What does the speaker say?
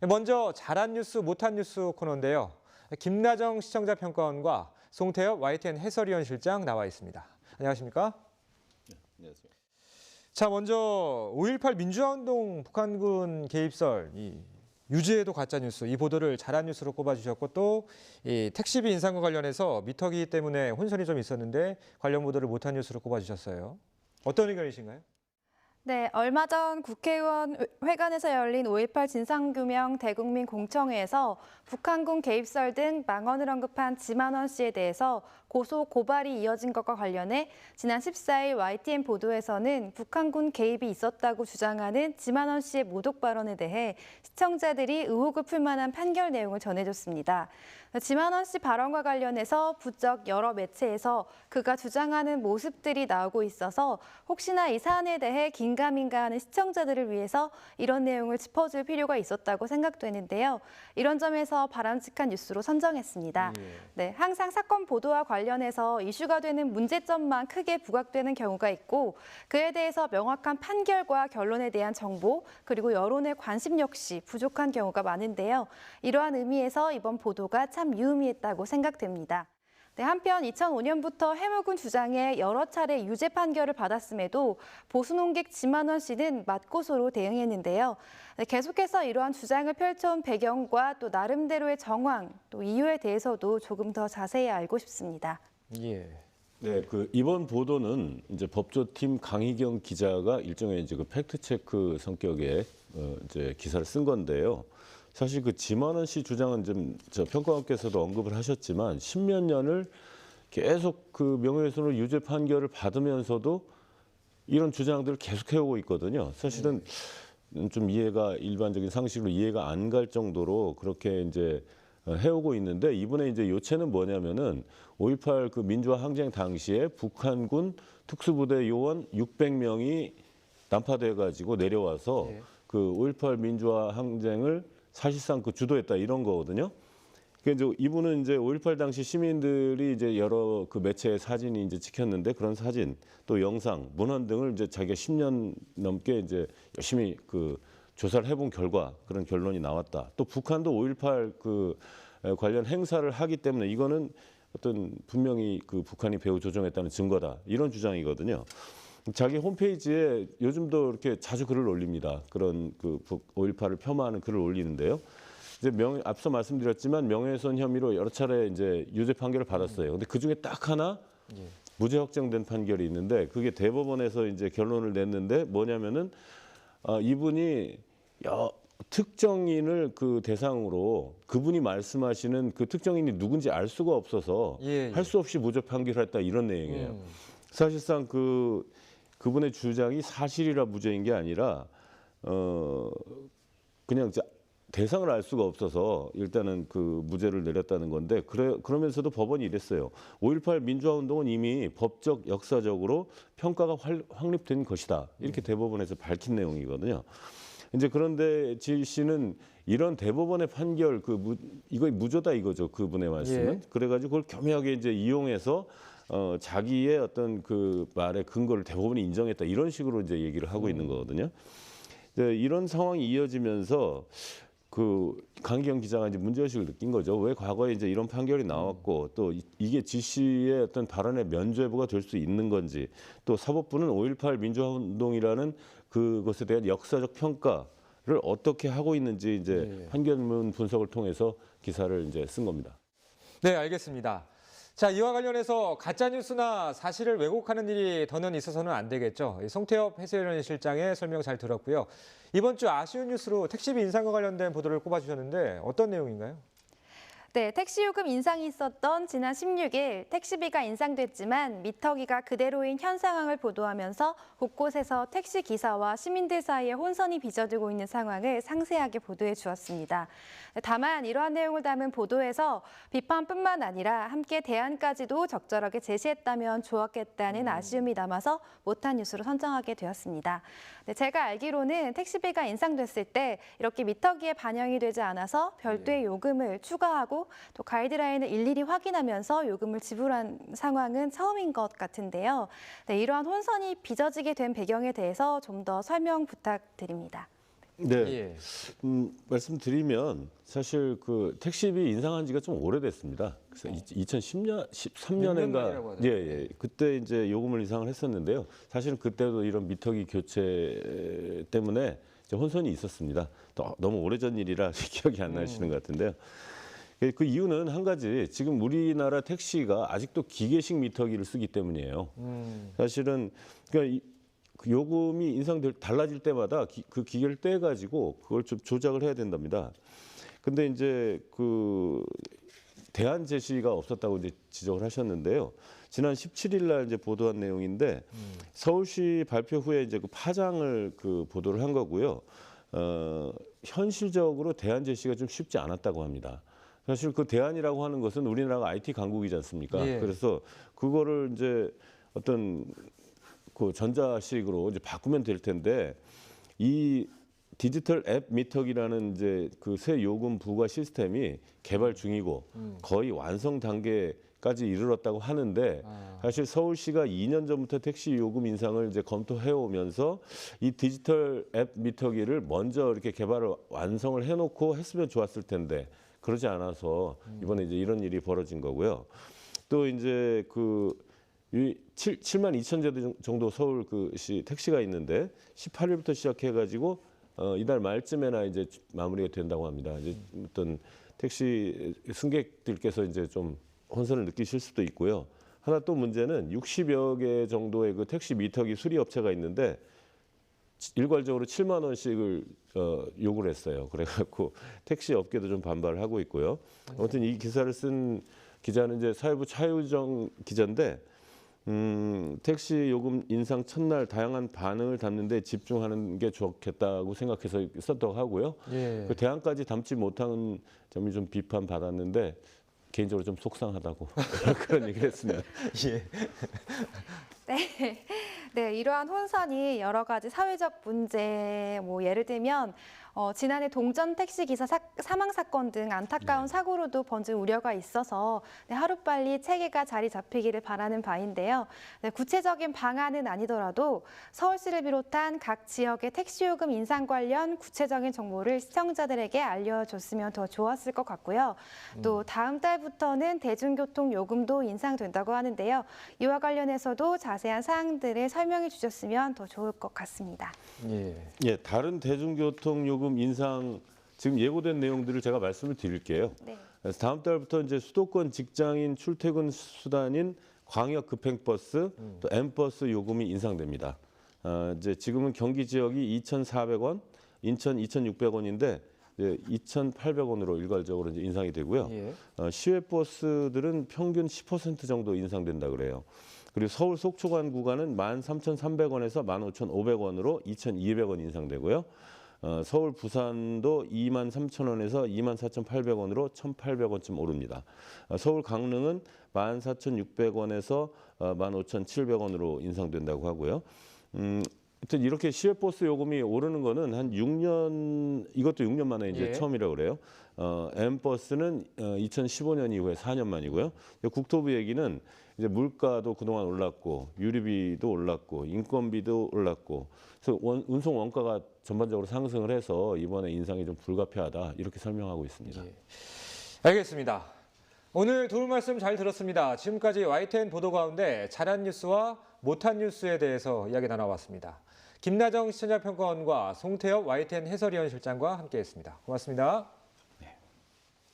먼저 잘한 뉴스, 못한 뉴스 코너인데요. 김나정 시청자 평가원과 송태엽 YTN 해설위원 실장 나와 있습니다. 안녕하십니까? 네, 안녕하세요. 자, 먼저 5.18 민주화운동 북한군 개입설, 유죄도 가짜뉴스, 이 보도를 잘한 뉴스로 꼽아주셨고 또 이 택시비 인상과 관련해서 미터기 때문에 혼선이 좀 있었는데 관련 보도를 못한 뉴스로 꼽아주셨어요. 어떤 의견이신가요? 네, 얼마 전 국회의원 회관에서 열린 5.18 진상규명 대국민 공청회에서 북한군 개입설 등 망언을 언급한 지만원 씨에 대해서 고소, 고발이 이어진 것과 관련해 지난 14일 YTN 보도에서는 북한군 개입이 있었다고 주장하는 지만원 씨의 모독 발언에 대해 시청자들이 의혹을 풀 만한 판결 내용을 전해줬습니다. 지만원 씨 발언과 관련해서 부쩍 여러 매체에서 그가 주장하는 모습들이 나오고 있어서 혹시나 이 사안에 대해 긴가민가하는 시청자들을 위해서 이런 내용을 짚어줄 필요가 있었다고 생각되는데요. 이런 점에서 바람직한 뉴스로 선정했습니다. 네, 항상 사건 보도와 관련해서 이슈가 되는 문제점만 크게 부각되는 경우가 있고 그에 대해서 명확한 판결과 결론에 대한 정보 그리고 여론의 관심 역시 부족한 경우가 많은데요. 이러한 의미에서 이번 보도가 참 유의미했다고 생각됩니다. 네, 한편 2005년부터 해묵은 주장에 여러 차례 유죄 판결을 받았음에도 보수 논객 지만원 씨는 맞고소로 대응했는데요. 네, 계속해서 이러한 주장을 펼쳐온 배경과 또 나름대로의 정황, 또 이유에 대해서도 조금 더 자세히 알고 싶습니다. 예. 네, 이번 보도는 이제 법조팀 강희경 기자가 일종의 이제 팩트 체크 성격의 이제 기사를 쓴 건데요. 사실 지만원 씨 주장은 좀 평가원께서도 언급을 하셨지만 십몇 년을 계속 명예훼손으로 유죄 판결을 받으면서도 이런 주장들을 계속 해오고 있거든요. 사실은 좀 일반적인 상식으로 이해가 안 갈 정도로 그렇게 이제 해오고 있는데 이번에 이제 요체는 뭐냐면은 5.18 민주화 항쟁 당시에 북한군 특수부대 요원 600명이 난파돼 가지고 내려와서 5.18 민주화 항쟁을 사실상 주도했다 이런 거거든요. 그러니까 이분은 이제 5.18 당시 시민들이 이제 여러 매체의 사진이 이제 찍혔는데 그런 사진 또 영상, 문헌 등을 이제 자기가 10년 넘게 이제 열심히 조사를 해본 결과 그런 결론이 나왔다. 또 북한도 5.18 관련 행사를 하기 때문에 이거는 분명히 북한이 배후 조종했다는 증거다. 이런 주장이거든요. 자기 홈페이지에 요즘도 이렇게 자주 글을 올립니다. 그런 5.18을 폄하하는 글을 올리는데요. 이제 앞서 말씀드렸지만 명예훼손 혐의로 여러 차례 이제 유죄 판결을 받았어요. 근데 그 중에 딱 하나 무죄 확정된 판결이 있는데 그게 대법원에서 이제 결론을 냈는데 뭐냐면은 이분이 특정인을 대상으로 그분이 말씀하시는 특정인이 누군지 알 수가 없어서 할 수 없이 무죄 판결했다 이런 내용이에요. 사실상 그분의 주장이 사실이라 무죄인 게 아니라 그냥 대상을 알 수가 없어서 일단은 무죄를 내렸다는 건데 그러면서도 법원이 이랬어요. 5.18 민주화운동은 이미 법적 역사적으로 평가가 확립된 것이다. 이렇게 대법원에서 밝힌 내용이거든요. 이제 그런데 지 씨는 이런 대법원의 판결 이거 무죄다 이거죠. 그분의 말씀은. 그래가지고 그걸 교묘하게 이제 이용해서 자기의 어떤 말의 근거를 대법원이 인정했다 이런 식으로 이제 얘기를 하고 있는 거거든요. 이런 상황이 이어지면서 강기영 기자가 이제 문제의식을 느낀 거죠. 왜 과거에 이제 이런 판결이 나왔고 또 이게 지 씨의 어떤 발언의 면죄부가 될 수 있는 건지 또 사법부는 5.18 민주화운동이라는 그것에 대한 역사적 평가를 어떻게 하고 있는지 이제 판결문 분석을 통해서 기사를 이제 쓴 겁니다. 네, 알겠습니다. 자, 이와 관련해서 가짜뉴스나 사실을 왜곡하는 일이 더는 있어서는 안 되겠죠. 송태엽 해설위원 실장의 설명 잘 들었고요. 이번 주 아쉬운 뉴스로 택시비 인상과 관련된 보도를 꼽아주셨는데 어떤 내용인가요? 네, 택시요금 인상이 있었던 지난 16일 택시비가 인상됐지만 미터기가 그대로인 현 상황을 보도하면서 곳곳에서 택시 기사와 시민들 사이에 혼선이 빚어지고 있는 상황을 상세하게 보도해 주었습니다. 다만 이러한 내용을 담은 보도에서 비판뿐만 아니라 함께 대안까지도 적절하게 제시했다면 좋았겠다는 아쉬움이 남아서 못한 뉴스로 선정하게 되었습니다. 네, 제가 알기로는 택시비가 인상됐을 때 이렇게 미터기에 반영이 되지 않아서 별도의 요금을 추가하고 또 가이드라인을 일일이 확인하면서 요금을 지불한 상황은 처음인 것 같은데요. 네, 이러한 혼선이 빚어지게 된 배경에 대해서 좀 더 설명 부탁드립니다. 네, 예. 말씀드리면 사실 그 택시비 인상한 지가 좀 오래됐습니다. 그래서 2010년, 13년인가 만이라고 하더라고요. 예, 그때 이제 요금을 인상을 했었는데요. 사실은 그때도 이런 미터기 교체 때문에 이제 혼선이 있었습니다. 너무 오래전 일이라 기억이 안 나시는 것 같은데요. 그 이유는 한 가지, 지금 우리나라 택시가 아직도 기계식 미터기를 쓰기 때문이에요. 사실은 그러니까 그 요금이 달라질 때마다 그 기계를 떼가지고 그걸 좀 조작을 해야 된답니다. 근데 이제 그 대안 제시가 없었다고 이제 지적을 하셨는데요. 지난 17일 날 이제 보도한 내용인데 서울시 발표 후에 이제 그 파장을 그 보도를 한 거고요. 현실적으로 대안 제시가 좀 쉽지 않았다고 합니다. 사실 그 대안이라고 하는 것은 우리나라가 IT 강국이지 않습니까? 예. 그래서 그거를 이제 어떤 그 전자식으로 이제 바꾸면 될 텐데 이 디지털 앱 미터기라는 이제 그 새 요금 부과 시스템이 개발 중이고 거의 완성 단계까지 이르렀다고 하는데 사실 서울시가 2년 전부터 택시 요금 인상을 이제 검토해 오면서 이 디지털 앱 미터기를 먼저 이렇게 개발을 완성을 해놓고 했으면 좋았을 텐데 그러지 않아서 이번에 이제 이런 일이 벌어진 거고요. 또 이제 그 7만 2천 대 정도 서울 그시 택시가 있는데 18일부터 시작해가지고 이달 말쯤에나 이제 마무리가 된다고 합니다. 이제 어떤 택시 승객들께서 이제 좀 혼선을 느끼실 수도 있고요. 하나 또 문제는 60여 개 정도의 그 택시 미터기 수리 업체가 있는데 일괄적으로 7만 원씩을 요구를 했어요. 그래갖고 택시 업계도 좀 반발을 하고 있고요. 아무튼 이 기사를 쓴 기자는 이제 사회부 차유정 기자인데. 택시 요금 인상 첫날 다양한 반응을 담는 데 집중하는 게 좋겠다고 생각해서 썼다고 하고요. 예. 그 대안까지 담지 못한 점이 좀 비판받았는데 개인적으로 좀 속상하다고 그런 얘기를 했습니다. 예. 네, 이러한 혼선이 여러 가지 사회적 문제, 뭐 예를 들면 지난해 동전 택시 기사 사망 사건 등 안타까운 사고로도 번진 우려가 있어서 하루빨리 체계가 자리 잡히기를 바라는 바인데요. 네, 구체적인 방안은 아니더라도 서울시를 비롯한 각 지역의 택시 요금 인상 관련 구체적인 정보를 시청자들에게 알려줬으면 더 좋았을 것 같고요. 또 다음 달부터는 대중교통 요금도 인상된다고 하는데요. 이와 관련해서도 자세한 사항들을 설명해 주셨으면 더 좋을 것 같습니다. 예, 다른 대중교통 요금 인상 지금 예고된 내용들을 제가 말씀을 드릴게요. 네. 그래서 다음 달부터 이제 수도권 직장인 출퇴근 수단인 광역 급행버스 또 M버스 요금이 인상됩니다. 이제 지금은 경기 지역이 2,400원, 인천 2,600원인데 2,800원으로 일괄적으로 이제 인상이 되고요. 예. 시외버스들은 평균 10% 정도 인상된다 그래요. 그리고 서울 속초간 구간은 13,300원에서 15,500원으로 2,200원 인상되고요. 서울 부산도 23,000원에서 24,800원으로 1,800원쯤 오릅니다. 서울 강릉은 14,600원에서 15,700원으로 인상된다고 하고요. 하여튼 이렇게 시외버스 요금이 오르는 거는 한 6년, 이것도 6년 만에 이제 예. 처음이라고 그래요. M버스는 2015년 이후에 4년 만이고요. 국토부 얘기는 이제 물가도 그동안 올랐고 유류비도 올랐고 인건비도 올랐고 그래서 운송 원가가 전반적으로 상승을 해서 이번에 인상이 좀 불가피하다 이렇게 설명하고 있습니다. 예. 알겠습니다. 오늘 도움 말씀 잘 들었습니다. 지금까지 YTN 보도 가운데 잘한 뉴스와 못한 뉴스에 대해서 이야기 나눠봤습니다. 김나정 시청자평가원과 송태엽 YTN 해설위원 실장과 함께했습니다. 고맙습니다.